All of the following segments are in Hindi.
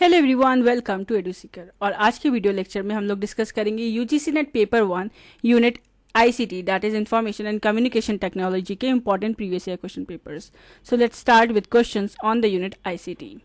Hello everyone, welcome to Eduseeker. और आज के वीडियो लेक्चर में हम लोग डिस्कस करेंगे UGC NET paper 1 unit ICT, that is information and communication technology के important previous year question papers. So let's start with questions on the unit ICT.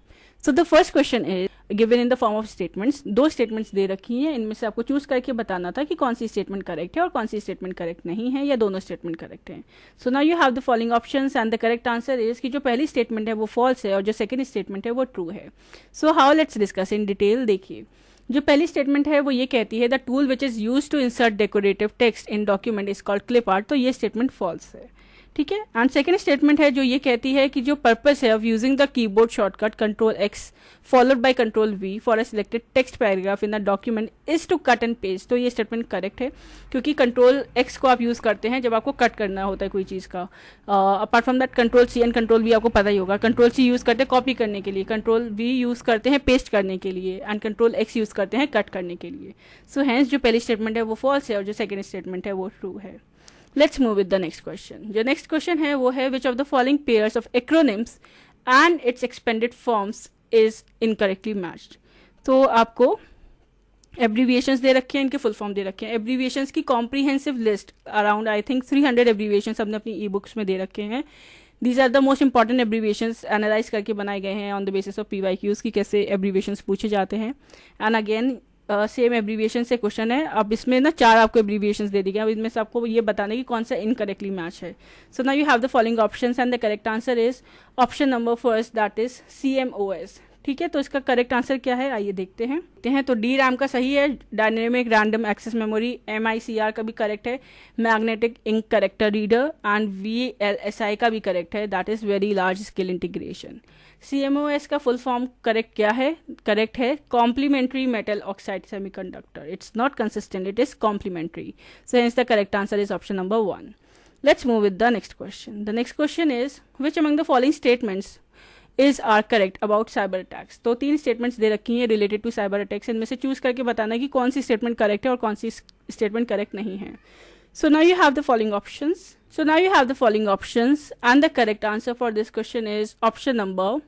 So the first question is given in the form of statements. दो स्टेटमेंट्स दे रखी हैं, इनमें से आपको चूज करके बताना था कि कौन सी स्टेटमेंट करेक्ट है और कौन सी स्टेटमेंट करेक्ट नहीं है, या दोनों स्टेटमेंट करेक्ट हैं। सो now you have the following options and the correct answer is कि जो पहली स्टेटमेंट है वो फॉल्स है और जो सेकंड स्टेटमेंट है वो ट्रू है। So how let's discuss in detail. देखिए, जो पहली स्टेटमेंट है वो ये कहती है the tool which is use to insert decorative text in document is called clip art, तो ये स्टेटमेंट फॉल्स है, ठीक है। एंड सेकेंड स्टेटमेंट है जो ये कहती है कि जो पर्पस है of using the keyboard shortcut control X followed by control V for a selected text paragraph in the document is to cut and paste, तो ये स्टेटमेंट करेक्ट है क्योंकि कंट्रोल एक्स को आप यूज करते हैं जब आपको कट करना होता है कोई चीज़ का। Apart from that control C and control V आपको पता ही होगा। कंट्रोल सी यूज करते हैं कॉपी करने के लिए, कंट्रोल वी यूज करते हैं पेस्ट करने के लिए, एंड कंट्रोल एक्स यूज करते हैं कट करने के लिए। सो हैंस जो पहली स्टेटमेंट है वो फॉल्स है और जो सेकेंड स्टेटमेंट है वो ट्रू है। Let's move with the next question. जो नेक्स्ट क्वेश्चन है वो है which of the following pairs of acronyms and its expanded forms is incorrectly matched। तो आपको एब्रीविएशंस दे रखे हैं, इनके फुल फॉर्म दे रखे हैं। एब्रीविएशंस की comprehensive list around I think 300 abbreviations हमने अपनी ई बुक्स में दे रखे हैं। These are the most important abbreviations analyse करके बनाए गए हैं on the basis of PYQs की कैसे एब्रीविएशंस पूछे जाते हैं। एंड अगेन सेम एब्रीविएशन से क्वेश्चन है। अब इसमें ना 4 आपको एब्रीविएशंस दे दी गए, अब इनमें से आपको ये बताना कि कौन सा इनकरेक्टली मैच है। So now you have the following options and the correct answer is option number first, that is CMOS, ठीक है। तो इसका करेक्ट आंसर क्या है, आइए देखते हैं। तो डी रैम का सही है, dynamic random access memory. MICR का भी करेक्ट है, magnetic ink character reader. And VLSI का भी करेक्ट है, that is very large scale integration. CMOS का फुल फॉर्म करेक्ट क्या है, करेक्ट है complementary metal oxide semiconductor. It's not consistent, it is complementary. So hence the correct answer is option number 1। Let's move with the next question. The next question is which among the following statements is are correct about cyber attacks. तो 3 स्टेटमेंट्स दे रखी हैं रिलेटेड टू साइबर अटैक्स, इनमें से चूज करके बताना कि कौन सी स्टेटमेंट करेक्ट है और कौन सी स्टेटमेंट करेक्ट नहीं है। So now you have the following options and the correct answer for this question is option number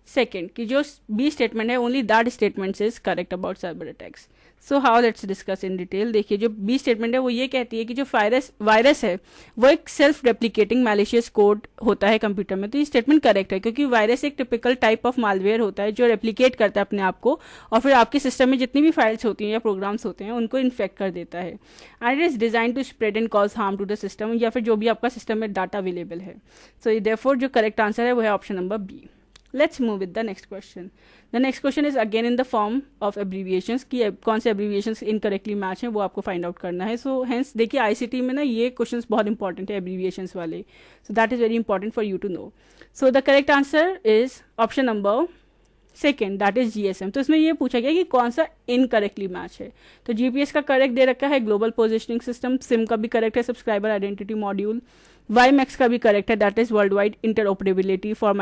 second कि जो बी स्टेटमेंट है only that statement is correct about cyber attacks. So how let's discuss in detail. देखिए, जो बी स्टेटमेंट है वो ये कहती है कि जो वायरस है वो एक सेल्फ रेप्लिकेटिंग मैलिशियस कोड होता है कंप्यूटर में, तो ये स्टेटमेंट करेक्ट है क्योंकि वायरस एक टिपिकल टाइप ऑफ मालवेयर होता है जो रेप्लिकेट करता है अपने आप को और फिर आपके सिस्टम में जितनी भी फाइल्स होती हैं या प्रोग्राम्स होते हैं उनको इन्फेक्ट कर देता है। And it is design to spread and cause harm to the system, या फिर जो भी आपका सिस्टम में डाटा अवेलेबल है। सो देयरफॉर जो करेक्ट आंसर है वो है option number B. Let's move with the next question. The next question is again in the form of abbreviations कि कौन से abbreviations incorrectly match हैं वो आपको find out करना है। So hence देखिए ICT में ना ये questions बहुत important है abbreviations वाले, so that is very important for you to know. So the correct answer is option number second, that is GSM। तो इसमें ये पूछा गया कि कौन सा इनकरेक्टली मैच है। तो GPS का करेक्ट दे रखा है ग्लोबल पोजिशनिंग सिस्टम, सिम का भी करेक्ट है सब्सक्राइबर आइडेंटिटी मॉड्यूल, WiMAX का भी करेक्ट है that is world wide interoperability for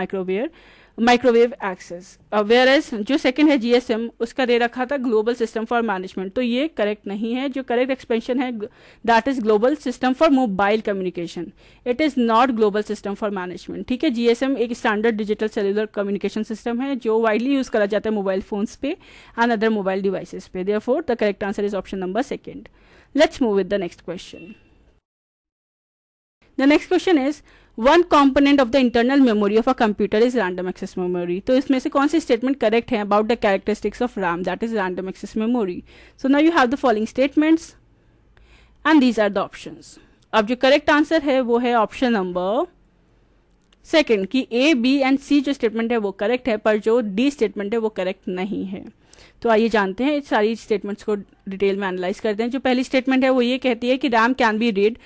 microwave access. Whereas जो सेकंड है GSM उसका दे रखा था ग्लोबल सिस्टम फॉर मैनेजमेंट, तो ये करेक्ट नहीं है। जो करेक्ट एक्सपेंशन है that is global system for mobile communication, it is not global system for management, ठीक है। GSM एक standard digital cellular communication system है जो वाइडली यूज करा जाता है मोबाइल फोन्स पे एंड अदर मोबाइल डिवाइसेस पे। Therefore the correct answer is option number second. Let's move with the next question. The next question is one component of the internal memory of a computer is random access memory। तो इसमें से कौन सी statement correct है about the characteristics of RAM, that is random access memory। So now you have the following statements and these are the options। अब जो correct answer है वो है option number सेकेंड कि A, B and C जो statement है वो correct है, पर जो D statement है वो correct नहीं है। तो आइए जानते हैं सारी statements को डिटेल में एनालाइज करते हैं। जो पहली statement है वो ये कहती है कि RAM can be read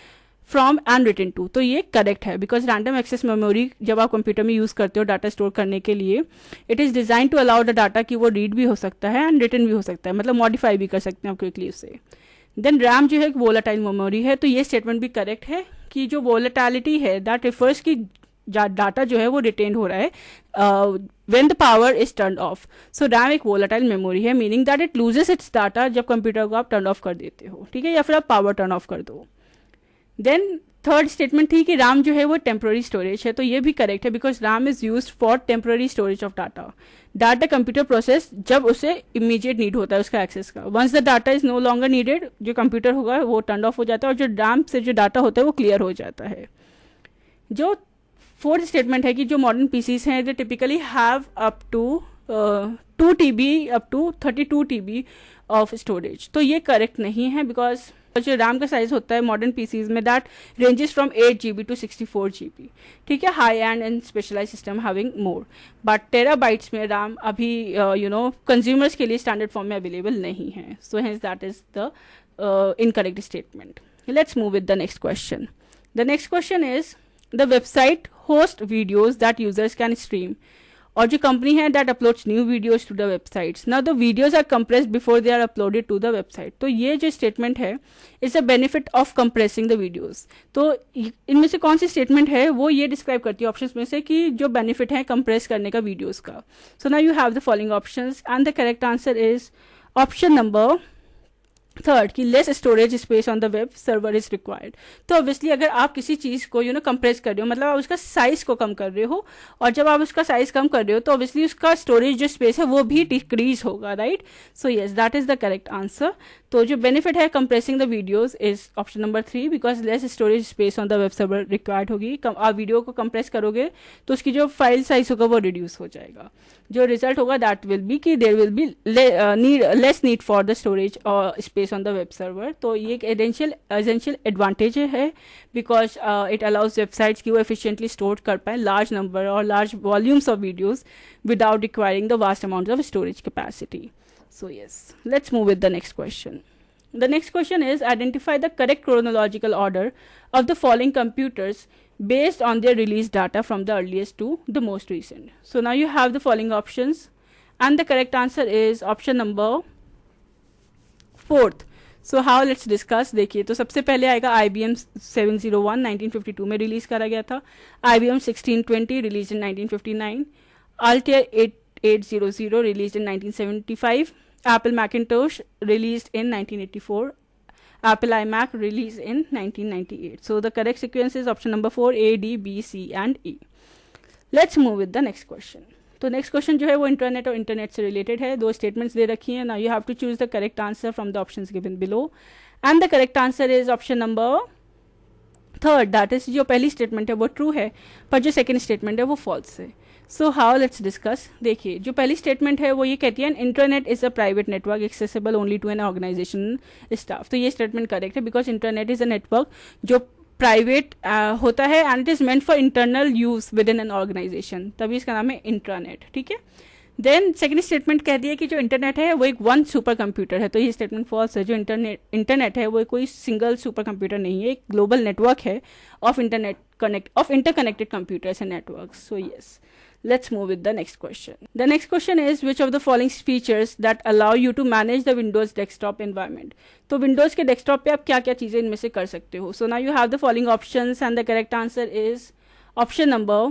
from and written to, तो ये करेक्ट है बिकॉज रैंडम एक्सेस मेमोरी जब आप कंप्यूटर में यूज करते हो डाटा स्टोर करने के लिए, it is design to allow the data कि वो रीड भी हो सकता है एंड रिटन भी हो सकता है, मतलब मॉडिफाई भी कर सकते हैं आप क्विकली उससे। देन रैम जो है एक वोलेटाइल मेमोरी है, तो ये स्टेटमेंट भी करेक्ट है कि जो वोलेटालिटी है दैट रिफर्स की डाटा जो है वो रिटेन हो रहा है when the power is turn off. So RAM एक वोलेटाइल मेमोरी है, meaning that it loses it's data जब कंप्यूटर को आप टर्न ऑफ कर देते हो, ठीक है, या फिर आप पावर टर्न ऑफ कर दो। देन थर्ड स्टेटमेंट थी कि RAM जो है वो टेम्प्रोरी स्टोरेज है, तो ये भी करेक्ट है because RAM is use for temporary storage of data computer process जब उसे इमीडिएट नीड होता है उसका एक्सेस का। Once the data is no longer needed, जो कंप्यूटर होगा वो टर्न ऑफ हो जाता है और जो RAM से जो डाटा होता है वो क्लियर हो जाता है। जो फोर्थ स्टेटमेंट है कि जो मॉडर्न पीसीज हैं they typically have up to 2 TB up to 32 TB of storage, तो ये करेक्ट नहीं है बिकॉज जो RAM का साइज होता है मॉडर्न पीसीज में that ranges from 8 GB to 64 GB। ठीक है, high end specialise system having more, but terabytes में RAM अभी कंज्यूमर्स के लिए स्टैंडर्ड फॉर्म में अवेलेबल नहीं है। So hence that is the incorrect statement. Let's move with the next question. The next question is the website host videos that users can stream, और जो कंपनी है that uploads new videos to the websites. Now the videos are compressed before they are uploaded to the website. तो ये जो स्टेटमेंट है is a benefit of compressing the videos. तो इनमें से कौन सी स्टेटमेंट है वो ये डिस्क्राइब करती है ऑप्शंस में से कि जो बेनिफिट है कंप्रेस करने का वीडियोज का। So now you have the following options and the correct answer is option number third कि less storage space on the web server is required. तो ऑब्वियसली अगर आप किसी चीज़ को कंप्रेस कर रहे हो, मतलब आप उसका साइज को कम कर रहे हो, और जब आप उसका साइज कम कर रहे हो तो ऑब्वियसली उसका स्टोरेज जो स्पेस है वो भी डिक्रीज होगा, right. So yes that is the correct answer. तो जो बेनिफिट है compressing the videos is option number 3 because less storage space on the web server required होगी। आप वीडियो को कंप्रेस करोगे तो उसकी जो फाइल साइज होगा वो रिड्यूस हो जाएगा। जो रिजल्ट होगा दैट विल बी कि there will be less need for the storage और space on the web server. तो ये एक एसेंशियल एडवांटेज है बिकॉज इट अलाउज वेबसाइट्स की वो एफिशिएंटली स्टोर कर पाए लार्ज नंबर और large volumes of videos without requiring the vast amount of storage capacity. So yes, let's move with the next question. The next question is identify the correct chronological order of the following computers based on their release data from the earliest to the most recent. So now you have the following options and the correct answer is option number 4th. So how let's discuss। देखिए तो सबसे पहले आएगा IBM 701 1952 में रिलीज करा गया था, IBM 1620 release in 1959, Altair 800 released in 1975, Apple Macintosh released in 1984, Apple iMac released in 1998. So the correct sequence is option number 4 A, D, B, C and E. Let's move with the next question. तो नेक्स्ट क्वेश्चन जो है वो इंटरनेट और इंटरनेट से रिलेटेड है। 2 स्टेटमेंट्स दे रखी हैं। Now you have to choose the correct answer from the options given below and the correct answer is option number 3rd, that is जो पहली स्टेटमेंट है वो ट्रू है पर जो सेकेंड स्टेटमेंट है वो फॉल्स है। So how let's discuss. देखिए जो पहली स्टेटमेंट है वो ये कहती है internet is a private network accessible only to an organisation staff. तो ये स्टेटमेंट करेक्ट है because internet is a network जो प्राइवेट होता है and it is meant for internal use within an organisation, तभी इसका नाम है इंट्रानेट। ठीक है, देन सेकेंड स्टेटमेंट कहती है कि जो इंटरनेट है वो एक वन सुपर कंप्यूटर है। तो ये स्टेटमेंट फॉल्स है। जो इंटरनेट है वो कोई सिंगल सुपर कंप्यूटर नहीं है, एक ग्लोबल नेटवर्क है of interconnected computers and networks. So yes, let's move with the next question. The next question is which of the following features that allow you to manage the Windows desktop environment. तो Windows के desktop पे आप क्या क्या चीज़ें इनमें से कर सकते हो। So now you have the following options and the correct answer is option number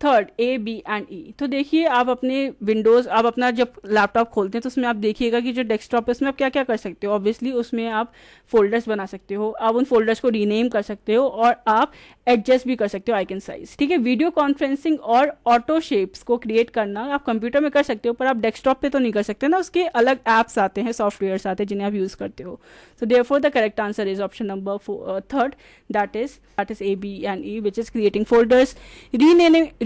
3rd A, B and E। तो देखिए आप अपने विंडोज़, आप अपना जब लैपटॉप खोलते हैं तो उसमें आप देखिएगा कि जो डेस्कटॉप है उसमें आप क्या क्या कर सकते हो। ऑब्वियसली उसमें आप फोल्डर्स बना सकते हो, आप उन फोल्डर्स को रीनेम कर सकते हो और आप एडजस्ट भी कर सकते हो आइकन साइज। ठीक है, वीडियो कॉन्फ्रेंसिंग और ऑटो शेप्स को क्रिएट करना आप कंप्यूटर में कर सकते हो पर आप डेस्कटॉप पे तो नहीं कर सकते ना, उसके अलग ऐप्स आते हैं, सॉफ्टवेयर्स आते हैं जिन्हें आप यूज़ करते हो। So therefore the correct answer is option number 3rd, that is A, B and E, which is creating folders,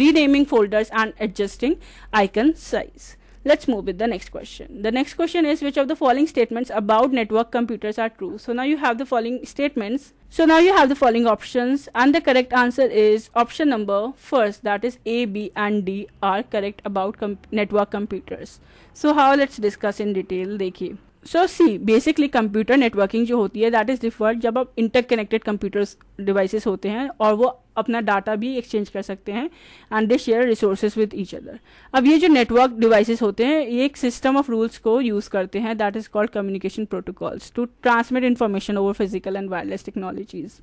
renaming folders and adjusting icon size. Let's move with the next question. The next question is which of the following statements about network computers are true. So now you have the following statements. So now you have the following options and the correct answer is option number 1st, that is A, B and D are correct about network computers. So how let's discuss in detail. देखिए सो सी बेसिकली कंप्यूटर नेटवर्किंग जो होती है दैट इज़ डिफर्ड जब आप इंटरकनेक्टेड कंप्यूटर्स डिवाइसेस होते हैं और वो अपना डाटा भी एक्सचेंज कर सकते हैं and they share resources with each other. अब ये जो नेटवर्क डिवाइसेस होते हैं ये एक सिस्टम ऑफ रूल्स को यूज़ करते हैं that is called communication protocols to transmit information over physical and wireless technologies.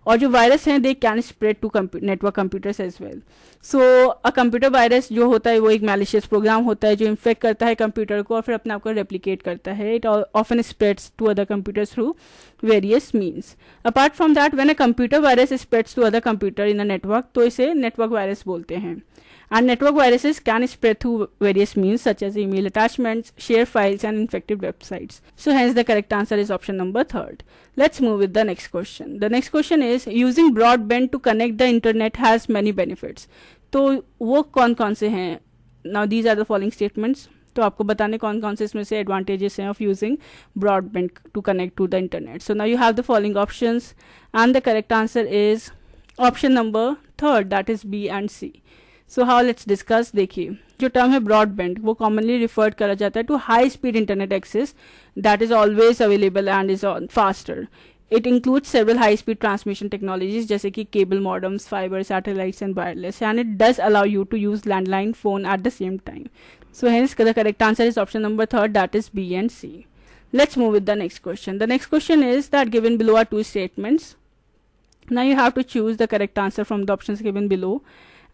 और जो वायरस हैं they can spread to network computers as well. So a computer virus जो होता है वो एक मैलिशियस प्रोग्राम होता है जो इन्फेक्ट करता है कंप्यूटर को और फिर अपने आप को रेप्लिकेट करता है. It often spreads to other computers through various means. Apart from that when a computer virus spreads to other computer in a network तो इसे नेटवर्क वायरस बोलते हैं. And network viruses can spread through various means such as email attachments, share files and infected websites. So hence the correct answer is option number 3rd. Let's move with the next question. The next question is using broadband to connect the internet has many benefits. तो वो कौन कौन से हैं? Now these are the following statements. तो आपको बताने कौन कौन से इसमें से एडवांटेजेस हैं of using broadband to connect to the internet. So now you have the following options and the correct answer is option number 3rd, that is B and C. So how let's discuss. देखिए जो टर्म है ब्रॉडबैंड वो कॉमनली रिफर्ड करा जाता है to high speed internet access that is always available and is faster. It includes several high speed transmission technologies जैसे कि cable modems, fibre, satellites and wireless, and it does allow you to use landline phone at the same time. So hence the correct answer is option number 3rd, that is B and C. Let's move with the next question. The next question is that given below are two statements. Now you have to choose the correct answer from the options given below.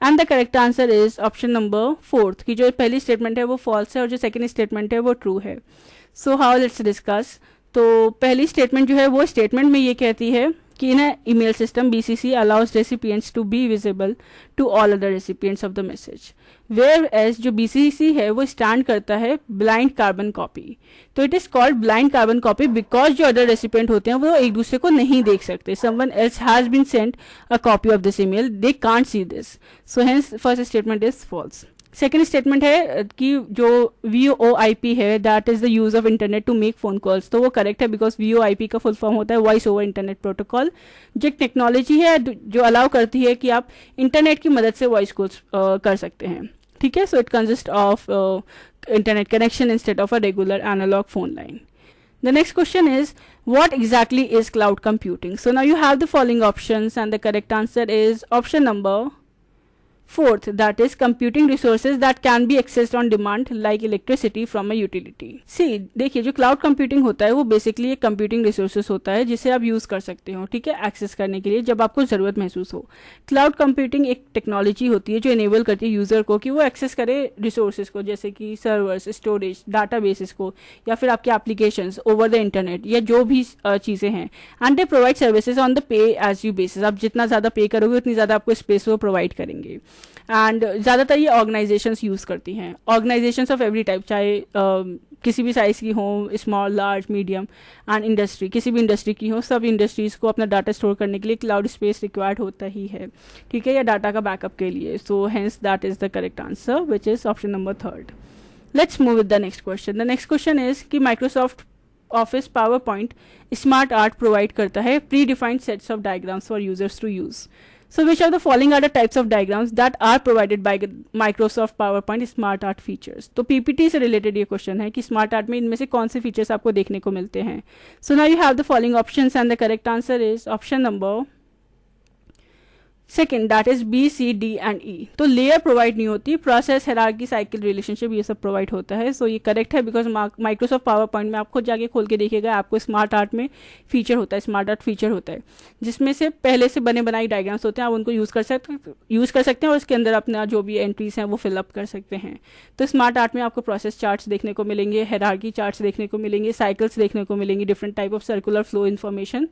And the correct answer is option number 4th कि जो पहली statement है वो false है और जो second statement है वो true है. So how let's discuss. तो पहली statement जो है वो statement में ये कहती है कि in an email system BCC allows recipients to be visible to all other recipients of the message. Whereas जो BCC है वो stand करता है blind carbon copy. तो it is called blind carbon copy because जो other recipient होते हैं वो एक दूसरे को नहीं देख सकते. Someone else has been sent a copy of this email. They can't see this. So hence first statement is false. Second statement है कि जो VoIP है that is the use of internet to make phone calls. तो वो करेक्ट है बिकॉज VoIP का फुल फॉर्म होता है वॉइस ओवर इंटरनेट प्रोटोकॉल, जो एक टेक्नोलॉजी है जो अलाउ करती है कि आप इंटरनेट की मदद से वॉइस कॉल्स कर सकते हैं. ठीक है. So it consist of internet connection instead of a regular analogue phone line. The next question is what exactly is cloud computing? So now you have the following options and the correct answer is option number 4th, that is computing resources that can be accessed on demand like electricity from a utility. See, देखिए जो cloud computing होता है वो basically एक computing resources होता है जिसे आप use कर सकते हो. ठीक है. access करने के लिए जब आपको ज़रूरत महसूस हो. cloud computing एक टेक्नोलॉजी होती है जो enable करती है यूज़र को कि वो access करे resources को जैसे कि servers, storage, databases को या फिर आपके applications over the internet या जो भी चीज़ें हैं. and they provide services on the pay as you basis. आप जितना ज़्यादा पे करोगे उतनी ज़्यादा आपको स्पेस वो प्रोवाइड करेंगे. एंड ज़्यादातर ये ऑर्गेनाइजेशंस यूज़ करती हैं. ऑर्गेनाइजेशंस ऑफ एवरी टाइप, चाहे किसी भी साइज़ की हो, small, large, medium and industry, किसी भी इंडस्ट्री की हो, सब इंडस्ट्रीज़ को अपना डाटा स्टोर करने के लिए क्लाउड स्पेस रिक्वायर्ड होता ही है. ठीक है. या डाटा का बैकअप के लिए. So hence that is the correct answer which is option number 3rd. Let's move with the next question. The next question is कि Microsoft Office PowerPoint smart art provide करता है predefined sets of diagrams for users to use. So which of the following are the types of diagrams that are provided by Microsoft PowerPoint Smart Art features? तो PPT से related ये question है कि Smart Art में इनमें से कौन से features आपको देखने को मिलते हैं. So now you have the following options and the correct answer is option number 2nd, that is B, C, D and E. तो लेयर प्रोवाइड नहीं होती, प्रोसेस, हायरार्की, साइकिल, रिलेशनशिप ये सब प्रोवाइड होता है. सो ये करेक्ट है बिकॉज माइक्रोसॉफ्ट पावर पॉइंट में आप खुद जाके खोल के देखिएगा आपको स्मार्ट आर्ट में फीचर होता है, स्मार्ट आर्ट फीचर होता है जिसमें से पहले से बने बनाई डायग्राम्स होते हैं. आप उनको यूज़ कर सकते हैं और उसके अंदर अपना जो भी एंट्रीज हैं वो फिलअप कर सकते हैं. तो स्मार्ट आर्ट में आपको प्रोसेस चार्ट्स देखने को मिलेंगे, हायरार्की चार्ट्स देखने को मिलेंगे, साइकिल्स देखने को मिलेंगी, different type of circular flow information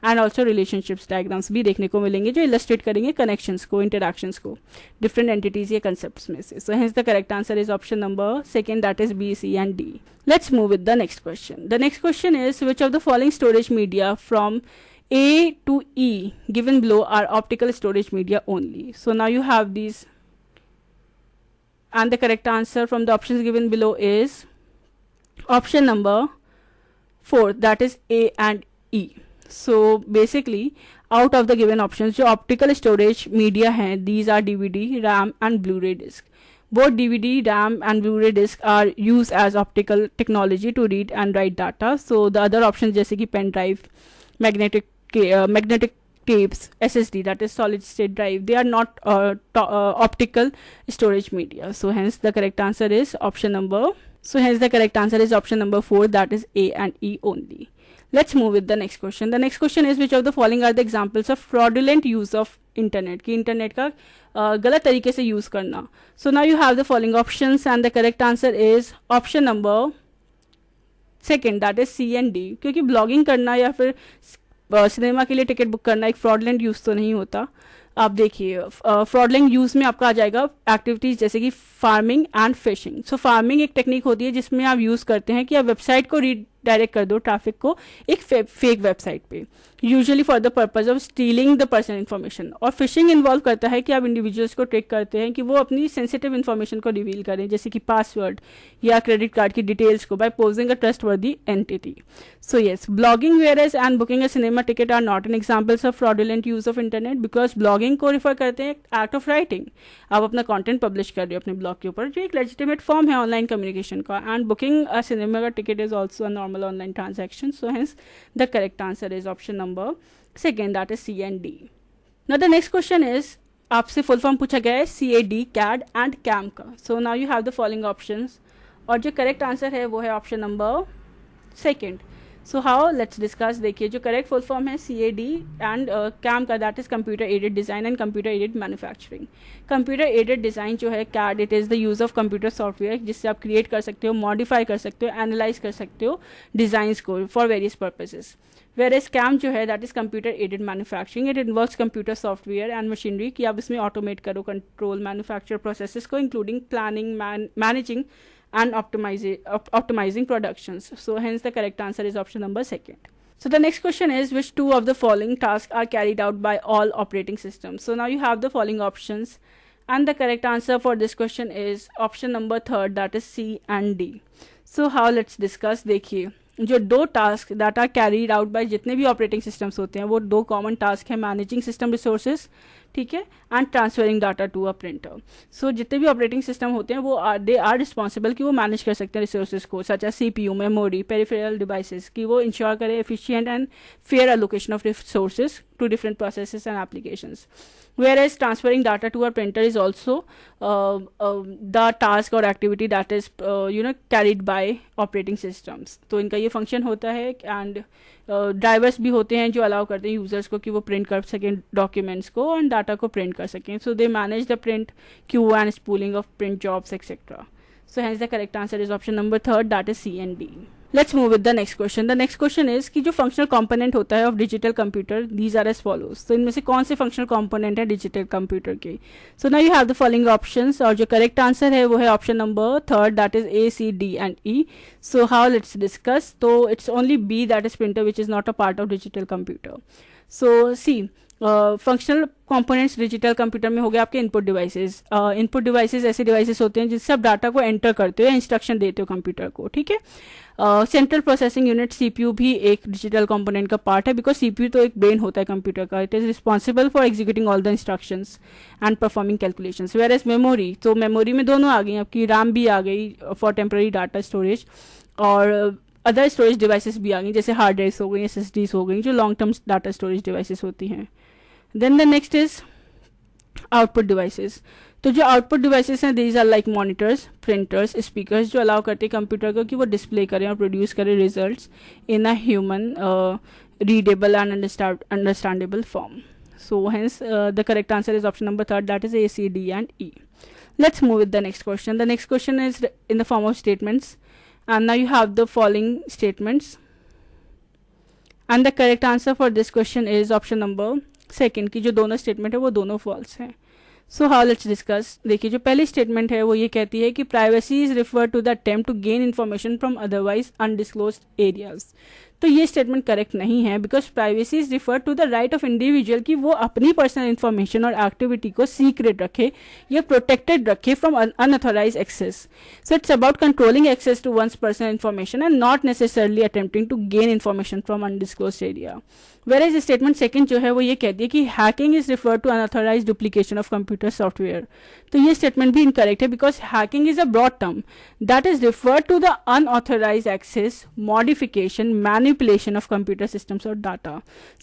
and also relationships diagrams भी देखने को मिलेंगे जो इलस्ट्रेट करेंगे कनेक्शंस को, इंटरैक्शंस को डिफरेंट एंटिटीज या कंसेप्ट्स में से. So hence the correct answer is option number 2nd, that is B, C and D. Let's move with the next question. The next question is which of the following storage media from A to E given below are optical storage media only. So now you have these and the correct answer from the options given below is option number 4, that is A and E. So basically out of the given options जो optical storage media हैं these are DVD, RAM and Blu-ray disc. Both DVD, RAM and Blu-ray disc are used as optical technology to read and write data. So the other options जैसे कि pen drive, magnetic tapes, SSD, that is solid state drive, they are not optical storage media. So hence the correct answer is option number 4, that is A and E only. Let's move with the next question. The next question is which of the following are the examples of fraudulent use of internet कि इंटरनेट का गलत तरीके से यूज़ करना. So now you have the following options and the correct answer is option number second that is C and D. क्योंकि ब्लॉगिंग करना या फिर सिनेमा के लिए टिकट बुक करना एक फ्रॉडलेंट यूज़ तो नहीं होता. आप देखिए फ्रॉडलेंट यूज़ में आपका आ जाएगा एक्टिविटीज़ जैसे कि farming and fishing. So farming एक टेक्निक होती है जिसमें आप यूज़ करते हैं कि आप वेबसाइट को रीडायरेक्ट कर दो ट्रैफिक को एक फेक वेबसाइट पे, usually for the purpose of stealing the personal information. और फिशिंग इन्वॉल्व करता है कि आप इंडिविजुअल्स को ट्रिक करते हैं कि वो अपनी सेंसिटिव इन्फॉर्मेशन को रिवील करें जैसे कि पासवर्ड या क्रेडिट कार्ड की डिटेल्स को by posing a trustworthy entity. So yes, blogging whereas and booking a cinema ticket are not an examples of fraudulent use of internet because blogging को रिफर करते हैं एक्ट ऑफ राइटिंग. आप अपना कॉन्टेंट पब्लिश कर रहे हो अपने ब्लॉग के ऊपर जो एक लेजिटिमेट फॉर्म है ऑनलाइन कम्युनिकेशन का. एंड बुकिंग अ सिनेमा का ticket is also a normal online transaction. So hence the correct answer is option number second that is C and D. Now the next question is आपसे फुल फॉर्म पूछा गया है CAD, CAD एंड CAM का. So now you have the following options और जो करेक्ट आंसर है वो है option number second. So how let's discuss. देखिए जो करेक्ट फुल फॉर्म है CAD एंड CAM का that is computer aided design and computer aided manufacturing. Computer aided design जो है CAD it is the use of computer software जिससे आप क्रिएट कर सकते हो, मॉडिफाई कर सकते हो, एनालाइज कर सकते हो डिज़ाइंस को for various purposes. Whereas CAM जो है that is computer aided manufacturing. It involves computer software and machinery कि आप इसमें ऑटोमेट करो कंट्रोल मैन्युफैक्चर प्रोसेसेस को including planning, managing and optimizing productions. So hence the correct answer is option number second. So the next question is which two of the following tasks are carried out by all operating systems. So now you have the following options and the correct answer for this question is option number third that is C and D. So how let's discuss. देखिए जो दो task that are carried out by जितने भी ऑपरेटिंग सिस्टम्स होते हैं वो दो कॉमन टास्क है मैनेजिंग सिस्टम रिसोर्सेज, ठीक है, and transferring data to a printer. So जितने भी ऑपरेटिंग सिस्टम होते हैं वो दे आर रिस्पॉन्सिबल कि वो मैनेज कर सकते हैं रिसोर्सेज को such as CPU, memory, peripheral devices कि वो इंश्योर करें efficient and fair allocation of resources to different processes and applications. Whereas transferring data to a printer is also the task or activity that is carried by operating systems. तो इनका ये function होता है and ड्राइवर्स भी होते हैं जो अलाउ करते हैं यूजर्स को कि वो प्रिंट कर सकें डॉक्यूमेंट्स को और डाटा को प्रिंट कर सकें. So they manage the print queue and spooling of print jobs etcetera. So hence the correct answer is option number third that is C and D. Let's move with the next question. The next question is कि जो functional component होता है of digital computer these are as follows. तो इनमें से कौन से functional component है digital computer के. So now you have the following options और जो correct answer है वो है option number third that is A, C, D and E. So how let's discuss. तो it's only B that is printer which is not a part of digital computer. So see functional components digital computer में हो गए आपके इनपुट डिवाइसेस. इनपुट डिवाइसेस ऐसे डिवाइसेस होते हैं जिससे आप डाटा को एंटर करते हो या इंस्ट्रक्शन देते हो कंप्यूटर को, ठीक है. सेंट्रल प्रोसेसिंग यूनिट CPU भी एक डिजिटल कंपोनेंट का पार्ट है बिकॉज CPU तो एक ब्रेन होता है कंप्यूटर का. It is responsible for executing all the instructions and performing calculations. Whereas memory, तो मेमोरी में दोनों आ गई, आपकी RAM भी आ गई फॉर टेम्पररी डाटा स्टोरेज और अदर स्टोरेज डिवाइसेस भी आ गई जैसे हार्ड ड्राइव्स हो गई, SSDs हो गई जो long term data storage devices होती हैं. Then the next is output devices. तो जो आउटपुट डिवाइसेस हैं these are like monitors, printers, speakers जो अलाउ करते हैं कंप्यूटर को कि वो डिस्प्ले करें और प्रोड्यूस करें results in a human readable and understandable form. So hence the correct answer is option number third that is A, C, D and E. Let's move with the next question. The next question is in the form of statements and now you have the following statements and the correct answer for this question is option number second की जो दोनों स्टेटमेंट है वो दोनों फॉल्स हैं. सो हाउ लेट्स डिस्कस. देखिए जो पहली स्टेटमेंट है वो ये कहती है कि privacy is refer to the attempt to gain information from otherwise undisclosed areas. तो ये स्टेटमेंट करेक्ट नहीं है because privacy is refer to the right of individual कि वो अपनी पर्सनल इन्फॉर्मेशन और एक्टिविटी को सीक्रेट रखे या प्रोटेक्टेड रखे from unauthorised access. So it's about controlling access to one's personal information and not necessarily attempting to gain information from undisclosed area. Whereas statement second जो है वो ये कहती है कि hacking is refer to unauthorised duplication of computer software. तो ये स्टेटमेंट भी इनकरेक्ट है because hacking is a broad term that is refer to the unauthorised access, modification, manipulation of computer systems or data.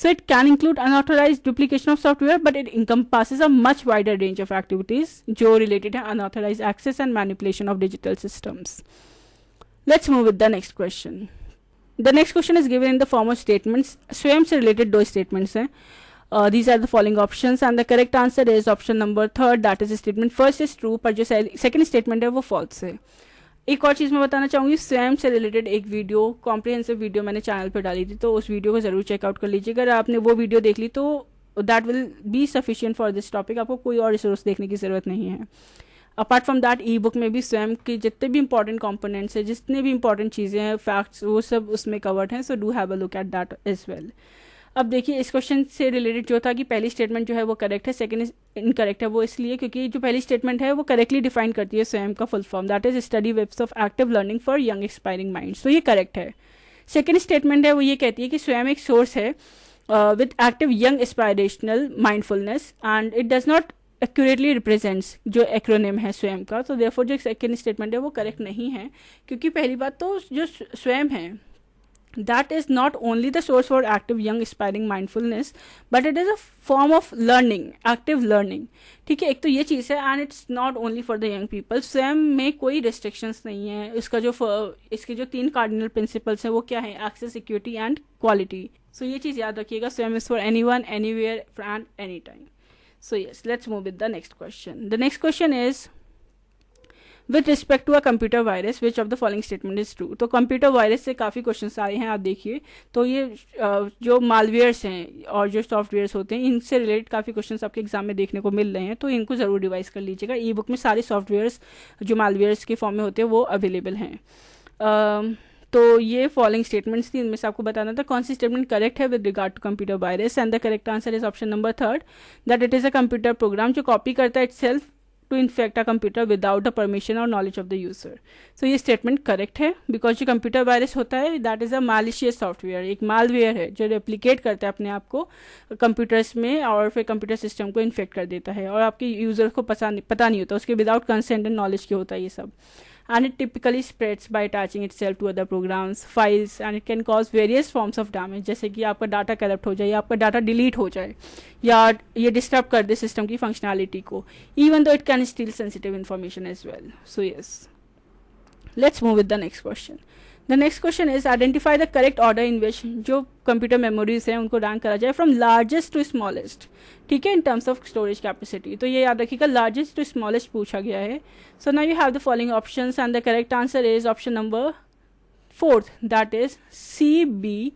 So it can include unauthorized duplication of software but it encompasses a much wider range of activities जो related है unauthorized access and manipulation of digital systems. Let's move with the next question. The next question is given in the form of statements, स्वयं से रिलेटेड दो स्टेटमेंट्स हैं. These are the following options and the correct answer is option number third, that is statement first is true, पर जो सेकंड स्टेटमेंट है वो फॉल्स है. एक और चीज़ मैं बताना चाहूँगी, स्वयं से रिलेटेड एक वीडियो, कॉम्प्रिहेंसिव वीडियो मैंने चैनल पर डाली थी, तो उस वीडियो को ज़रूर चेकआउट कर लीजिएगा. अगर आपने वो वीडियो देख ली तो that will be sufficient for this topic. आपको कोई और रिसोर्स देखने की ज़रूरत नहीं है. Apart from that E book में भी स्वयं के जितने भी इंपॉर्टेंट कंपोनेंट्स हैं, जितने भी इंपॉर्टेंट चीज़ें हैं, फैक्ट्स, वो सब उसमें कवर्ड हैं. So do have a look at that as well. अब देखिए इस क्वेश्चन से रिलेटेड जो था कि पहली स्टेटमेंट जो है वो करेक्ट है, सेकंड इनकरेक्ट है. वो इसलिए क्योंकि जो पहली स्टेटमेंट है वो करेक्टली डिफाइन करती है स्वयं का full form, that is study webs of active learning for young expiring minds. तो ये करेक्ट है. सेकंड स्टेटमेंट है वो ये कहती है कि स्वयं एक सोर्स है with active young aspirational mindfulness and it does not accurately represents, जो एक्रोनिम है स्वयं का. तो देयरफॉर जो सेकंड स्टेटमेंट है वो करेक्ट नहीं है, क्योंकि पहली बात तो जो स्वयं है that is not only the source for active young aspiring mindfulness but it is a form of learning, active learning. ठीक है, एक तो ये चीज़ है and it's not only for the young people. स्वयं में कोई रिस्ट्रिक्शंस नहीं है. इसका जो इसके जो 3 कार्डिनल प्रिंसिपल्स हैं वो क्या है, एक्सेस, इक्विटी एंड क्वालिटी. सो ये चीज़ याद रखिएगा, स्वयं is for anyone, anywhere and any time. So yes, let's move with the next question. The next question is, with respect to a computer virus, which of the following statement is true? तो कंप्यूटर वायरस से काफ़ी क्वेश्चंस आए हैं, आप देखिए. तो ये जो मालवेयर्स हैं और जो सॉफ्टवेयर्स होते हैं, इनसे रिलेटेड काफ़ी क्वेश्चंस आपके एग्जाम में देखने को मिल रहे हैं, तो इनको ज़रूर रिवाइज कर लीजिएगा. ई बुक में सारे सॉफ्टवेयर्स जो मालवेयर्स के फॉर्म में होते हैं वो अवेलेबल हैं. तो ये फॉलोइंग स्टेटमेंट्स थी, इनमें से आपको बताना था कौन सी स्टेटमेंट करेक्ट है with regard to computer virus. And the correct answer is option number third, that it is a computer program जो कॉपी करता है itself to infect a computer without the permission और knowledge of the user. So ये स्टेटमेंट करेक्ट है, बिकॉज जो कंप्यूटर वायरस होता है that is a malicious software, एक मालवेयर है जो रेप्लिकेट करता है अपने आप को कंप्यूटर्स में और फिर कंप्यूटर सिस्टम को इन्फेक्ट कर देता है, और आपके यूजर को पता नहीं होता, उसके विदाउट कंसेंट एंड नॉलेज के होता है ये सब. And it typically spreads by attaching itself to other programs, files, and it can cause various forms of damage, जैसे कि आपका डाटा करप्ट हो जाए या आपका डाटा डिलीट हो जाए या ये डिस्टर्ब कर दे सिस्टम की फंक्शनैलिटी को, even though it can steal sensitive information as well. So yes, let's move with the next question. The next question is, identify the correct order in which जो कंप्यूटर मेमोरीज हैं उनको रैंक करा जाए फ्रॉम लार्जेस्ट टू स्मॉलेस्ट. ठीक है, in terms of storage capacity. तो ये याद रखिएगा, लार्जेस्ट टू स्मॉलेस्ट पूछा गया है. So now you have the following options and the correct answer is option number fourth, that is C, B,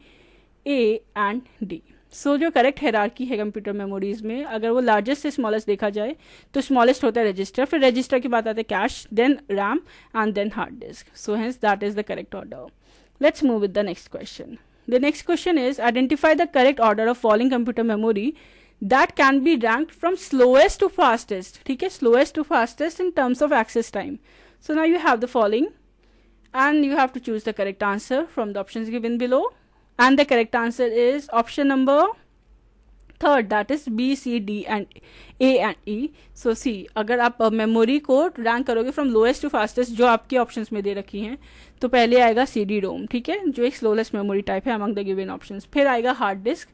A and D. So जो करेक्ट हायरार्की है कंप्यूटर मेमोरीज में, अगर वो लार्जेस्ट से स्मॉलेस्ट देखा जाए तो स्मॉलेस्ट होता है रजिस्टर, फिर रजिस्टर की बात आते हैं cache, then RAM and then hard disk. So hence that is the correct order. Let's move with the next question. The next question is, identify the correct order of following computer memory that can be ranked from slowest to fastest. ठीक है, slowest to fastest in terms of access time. So now you have the following and you have to choose the correct answer from the options given below, and the correct answer is option number third, that is B, C, D and A and E. So C, अगर आप मेमोरी को रैंक करोगे फ्रॉम लोएस्ट टू फास्टेस्ट जो आपके ऑप्शंस में दे रखी हैं, तो पहले आएगा CD रोम, ठीक है, जो एक स्लोलेस्ट मेमोरी टाइप है अमंग द गिवन ऑप्शंस. फिर आएगा हार्ड डिस्क,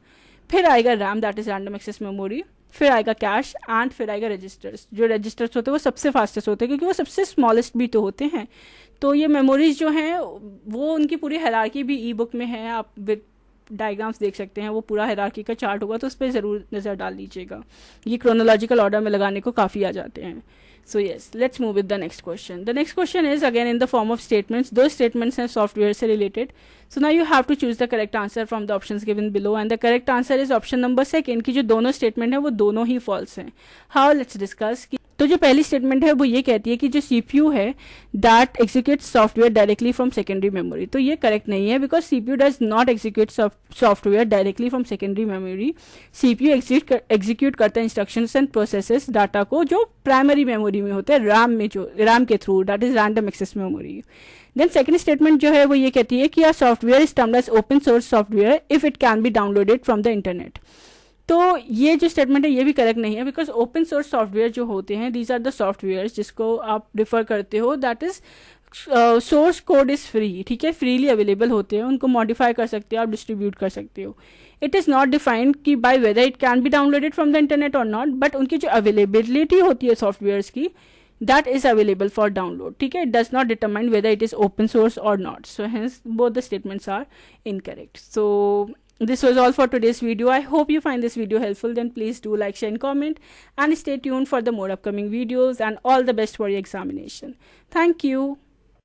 फिर आएगा RAM, that is random access memory, फिर आएगा कैश एंड फिर आएगा रजिस्टर्स. जो रजिस्टर्स होते हैं वो सबसे फास्टेस्ट होते हैं क्योंकि वो सबसे स्मॉलेस्ट भी तो होते हैं. तो ये मेमोरीज जो हैं वो उनकी पूरी हायरार्की भी ई बुक में है, आप विद डायग्राम्स देख सकते हैं, वो पूरा हायरार्की का चार्ट होगा, तो उस पर ज़रूर नज़र डाल लीजिएगा. ये क्रोनोलॉजिकल ऑर्डर में लगाने को काफ़ी आ जाते हैं. So yes, let's move with the next question. The next question is again in the form of statements. Those statements are software से related. So now you have to choose the correct answer from the options given below, and the correct answer is option number second कि जो दोनों statement है वो दोनों ही false हैं. How? Let's discuss. तो जो पहली स्टेटमेंट है वो ये कहती है कि जो CPU है that execute software directly from secondary memory. तो ये करेक्ट नहीं है because CPU does not execute software directly from secondary memory. CPU execute करता है इंस्ट्रक्शंस एंड प्रोसेसेस डाटा को जो प्राइमरी मेमोरी में होते हैं, रैम में, जो रैम के through, that is random access memory. Then second statement जो है वो ये कहती है कि a software is termed as open source software if it can be downloaded from the internet. तो ये जो स्टेटमेंट है ये भी करेक्ट नहीं है बिकॉज ओपन सोर्स सॉफ्टवेयर जो होते हैं दीज आर द सॉफ्टवेयर जिसको आप रिफर करते हो, that is source code is free. ठीक है, फ्रीली अवेलेबल होते हैं, उनको मॉडिफाई कर सकते हो, आप डिस्ट्रीब्यूट कर सकते हो. इट इज़ नॉट डिफाइंड कि bye whether it can be downloaded from the internet और नॉट, बट उनकी जो अवेलेबिलिटी होती है सॉफ्टवेयर्स की that is available for download. ठीक है, it does not determine whether it is open source or not. So hence both the statements are incorrect. So this was all for today's video. I hope you find this video helpful. Then please do like, share and comment, and stay tuned for the more upcoming videos, and all the best for your examination. Thank you.